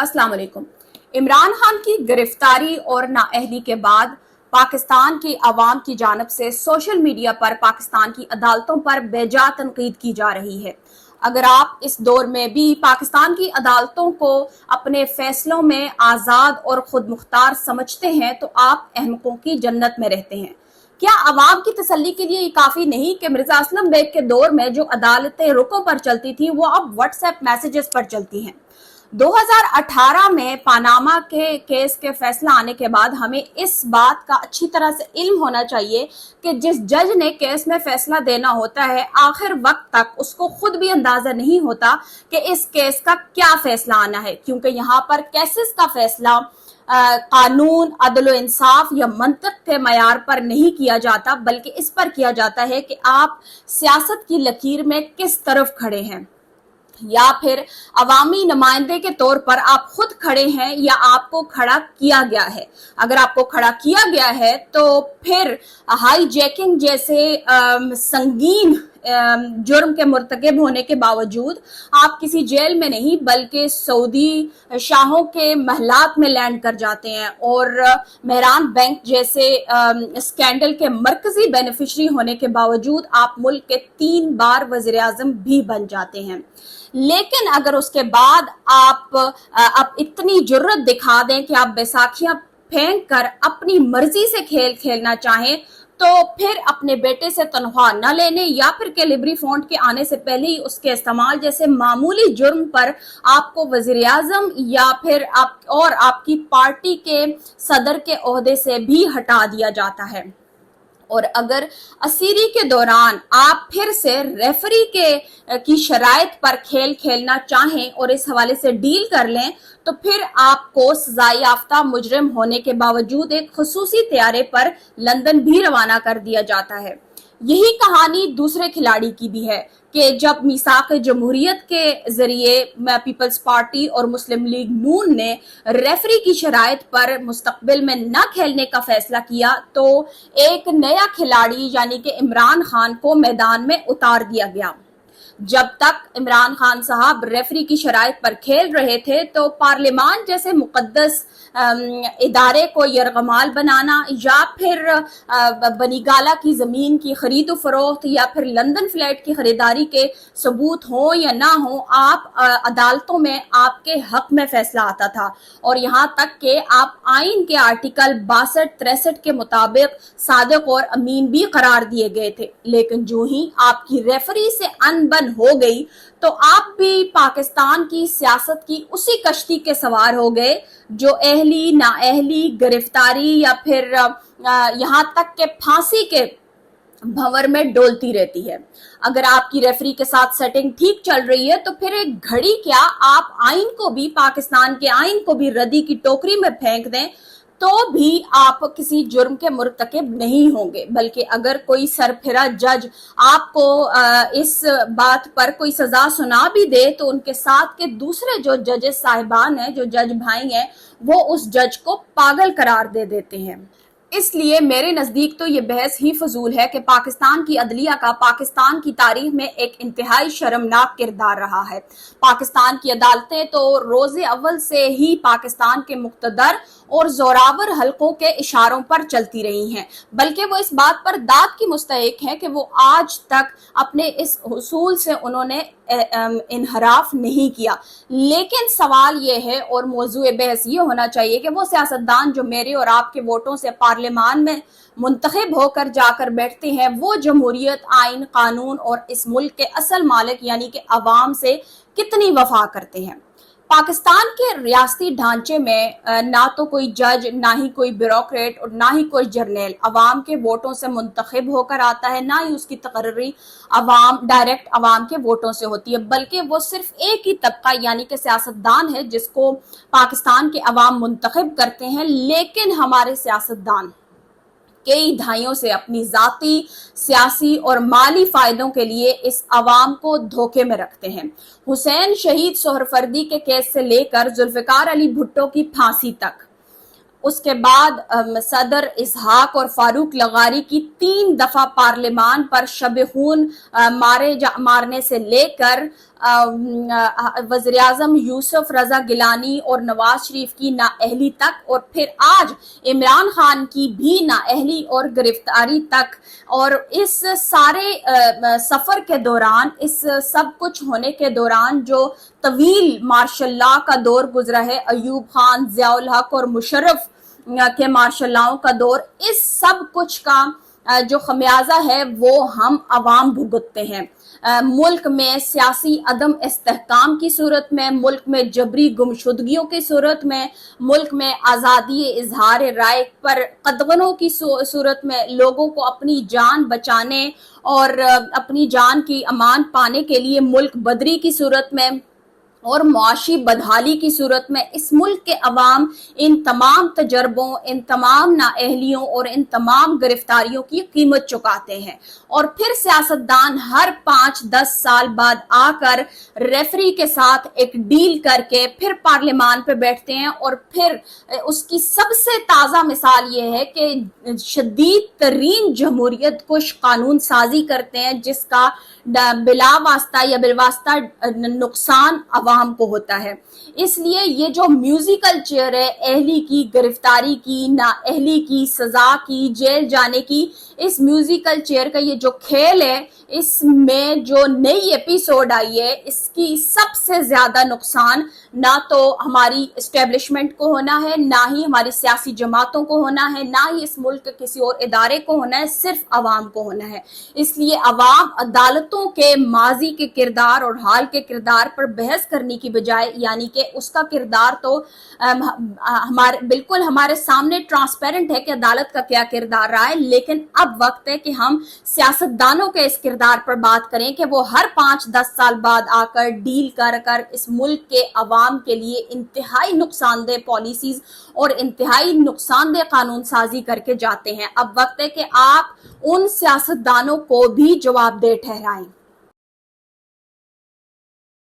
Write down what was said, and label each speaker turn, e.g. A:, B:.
A: अस्सलाम वालेकुम। इमरान खान की गिरफ्तारी और नाअहली के बाद पाकिस्तान की आवाम की जानिब से सोशल मीडिया पर पाकिस्तान की अदालतों पर बेजा तनकीद की जा रही है। अगर आप इस दौर में भी पाकिस्तान की अदालतों को अपने फैसलों में आज़ाद और खुद मुख्तार समझते हैं तो आप अहमकों की जन्नत में रहते हैं। क्या आवाम की तसल्ली के लिए ये काफी नहीं कि मिर्जा असलम बेग के दौर में जो अदालतें रुकों पर चलती थी वो अब व्हाट्सएप मैसेजेस पर चलती हैं। 2018 में पानामा के केस के फैसला आने के बाद हमें इस बात का अच्छी तरह से इल्म होना चाहिए कि जिस जज ने केस में फैसला देना होता है आखिर वक्त तक उसको खुद भी अंदाजा नहीं होता कि इस केस का क्या फैसला आना है, क्योंकि यहाँ पर केसेस का फैसला कानून, अदल इंसाफ या मंतक के मयार पर नहीं किया जाता, बल्कि इस पर किया जाता है कि आप सियासत की लकीर में किस तरफ खड़े हैं, या फिर अवामी नुमाइंदे के तौर पर आप खुद खड़े हैं या आपको खड़ा किया गया है। अगर आपको खड़ा किया गया है तो फिर हाईजैकिंग जैसे संगीन जुर्म के मुर्तकिब होने के बावजूद आप किसी जेल में नहीं बल्कि सऊदी शाहों के महलात में लैंड कर जाते हैं और मेहरान बैंक जैसे स्कैंडल के मरकजी बेनिफिशरी होने के बावजूद आप मुल्क के 3 बार वज़ीर आज़म भी बन जाते हैं। लेकिन अगर उसके बाद आप इतनी जुर्रत दिखा दें कि आप बैसाखियां फेंक कर अपनी मर्जी से खेल खेलना चाहें तो फिर अपने बेटे से तनख्वाह न लेने या फिर कैलिबरी फॉन्ट के आने से पहले ही उसके इस्तेमाल जैसे मामूली जुर्म पर आपको वजीर आजम या फिर आपकी पार्टी के सदर के ओहदे से भी हटा दिया जाता है। और अगर असीरी के दौरान आप फिर से रेफरी की शराइत पर खेल खेलना चाहें और इस हवाले से डील कर लें तो फिर आपको सजा याफ्ता मुजरिम होने के बावजूद एक खुसूसी तैयारे पर लंदन भी रवाना कर दिया जाता है। यही कहानी दूसरे खिलाड़ी की भी है कि जब मीसाक जमहूरियत के जरिए पीपल्स पार्टी और मुस्लिम लीग नून ने रेफरी की शराइत पर मुस्तकबिल में न खेलने का फैसला किया तो एक नया खिलाड़ी यानी कि इमरान खान को मैदान में उतार दिया गया। जब तक इमरान खान साहब रेफरी की शराइत पर खेल रहे थे तो पार्लियामान जैसे मुकद्दस इदारे को यरगमाल बनाना या फिर बनीगाला की जमीन की खरीद फरोख्त या फिर लंदन फ्लैट की खरीदारी के सबूत हो या ना हो, आप अदालतों में आपके हक में फैसला आता था और यहाँ तक कि आप आइन के आर्टिकल 62-63 के मुताबिक सादिक और अमीन भी करार दिए गए थे। लेकिन जो ही आपकी रेफरी से अनबन हो गई तो आप भी पाकिस्तान की सियासत की उसी कश्ती के सवार हो गए जो अहली नाअहली गिरफ्तारी या फिर यहाँ तक के फांसी के भंवर में डोलती रहती है। अगर आपकी रेफरी के साथ सेटिंग ठीक चल रही है तो फिर एक घड़ी क्या आप आइन को भी, पाकिस्तान के आइन को भी रद्दी की टोकरी में फेंक दें तो भी आप किसी जुर्म के मुर्तकिब नहीं होंगे। बल्कि अगर कोई सरफिरा जज आपको इस बात पर कोई सजा सुना भी दे तो उनके साथ के दूसरे जो जजेस साहिबान हैं, जो जज भाई हैं, वो उस जज को पागल करार दे देते हैं। इसलिए मेरे नजदीक तो ये बहस ही फजूल है कि पाकिस्तान की अदलिया का पाकिस्तान की तारीख में एक इंतहाई शर्मनाक किरदार रहा है। पाकिस्तान की अदालतें तो रोज़े अव्वल से ही पाकिस्तान के मुक्तदर और जोरावर हलकों के इशारों पर चलती रही हैं, बल्कि वो इस बात पर दाद की मुस्तहिक हैं कि वो आज तक अपने इस उसूल से उन्होंने इनहराफ नहीं किया। लेकिन सवाल ये है और मौजूए बहस ये होना चाहिए कि वो सियासतदान जो मेरे और आपके वोटों से पार्लियामान में मुंतखब होकर जाकर बैठते हैं वो जमहूरियत, आइन, कानून और इस मुल्क के असल मालिक यानी कि अवाम से कितनी वफा करते हैं। पाकिस्तान के रियासती ढांचे में ना तो कोई जज, ना ही कोई ब्यूरोक्रेट और ना ही कोई जर्नैल अवाम के वोटों से मुंतखब होकर आता है, ना ही उसकी तकर्री डायरेक्ट अवाम के वोटों से होती है, बल्कि वो सिर्फ एक ही तबका यानी कि सियासतदान है जिसको पाकिस्तान के अवाम मुंतखब करते हैं। लेकिन हमारे सियासतदान कई दहाइयों से अपनी जाती, सियासी और माली फायदों के लिए इस अवाम को धोखे में रखते हैं। हुसैन शहीद सोहरफर्दी के केस से लेकर जुल्फिकार अली भुट्टो की फांसी तक, उसके बाद सदर इसहाक और फारूक लगारी की 3 दफा पार्लियामान पर शब खून मारने से लेकर वज़ीर आज़म यूसुफ रजा गिलानी और नवाज शरीफ की नाअहली तक, और फिर आज इमरान खान की भी नाअहली और गिरफ्तारी तक। और इस सारे सफर के दौरान, इस सब कुछ होने के दौरान जो तवील मार्शल लॉ का दौर गुजरा है, अयूब खान, ज़ियाउल हक और मुशर्रफ के मार्शल लॉ का दौर, इस सब कुछ का जो खमियाजा है वो हम अवाम भुगतते हैं। मुल्क में सियासी अदम इस्तेहकाम की सूरत में, मुल्क में जबरी गुमशुदगियों की सूरत में, मुल्क में आज़ादी इजहार राय पर कदगनों की सूरत में, लोगों को अपनी जान बचाने और अपनी जान की अमान पाने के लिए मुल्क बदरी की सूरत में और मुआशी बदहाली की सूरत में, इस मुल्क के अवाम इन तमाम तजर्बों, इन तमाम नाअहलियों और इन तमाम गिरफ्तारियों की कीमत चुकाते हैं। और फिर सियासतदान हर 5-10 साल बाद आकर रेफरी के साथ एक डील करके फिर पार्लियामान पे बैठते हैं, और फिर उसकी सबसे ताज़ा मिसाल ये है कि शदीद तरीन जमहूरियत कुछ कानून साजी करते हैं जिसका बिला वास्ता या बिलवास्ता नुकसान अवाम को होता है। इसलिए ये जो म्यूजिकल चेयर है, अहली की गिरफ्तारी की, नाअहली की सजा की, जेल जाने की, इस म्यूजिकल चेयर का ये जो खेल है, इसमें जो नई एपिसोड आई है, इसकी सबसे ज्यादा नुकसान ना तो हमारी एस्टेब्लिशमेंट को होना है, ना ही हमारी सियासी जमातों को होना है, ना ही इस मुल्क के किसी और इदारे को होना है, सिर्फ अवाम को होना है। इसलिए अवाम अदालतों के माजी के किरदार और हाल के किरदार पर बहस करने की बजाय, यानी कि उसका किरदार तो बिल्कुल हमारे सामने ट्रांसपेरेंट है कि अदालत का क्या किरदार रहा है, लेकिन अब वक्त है कि हम सियासतदानों के इस किरदार पर बात करें कि वो हर 5-10 साल बाद आकर डील कर इस मुल्क के अवाम के लिए इंतहाई नुकसानदेह पॉलिसीज और इंतहाई नुकसानदेह कानून साजी करके जाते हैं। अब वक्त है कि आप उन सियासतदानों को भी जवाबदेह ठहराएं।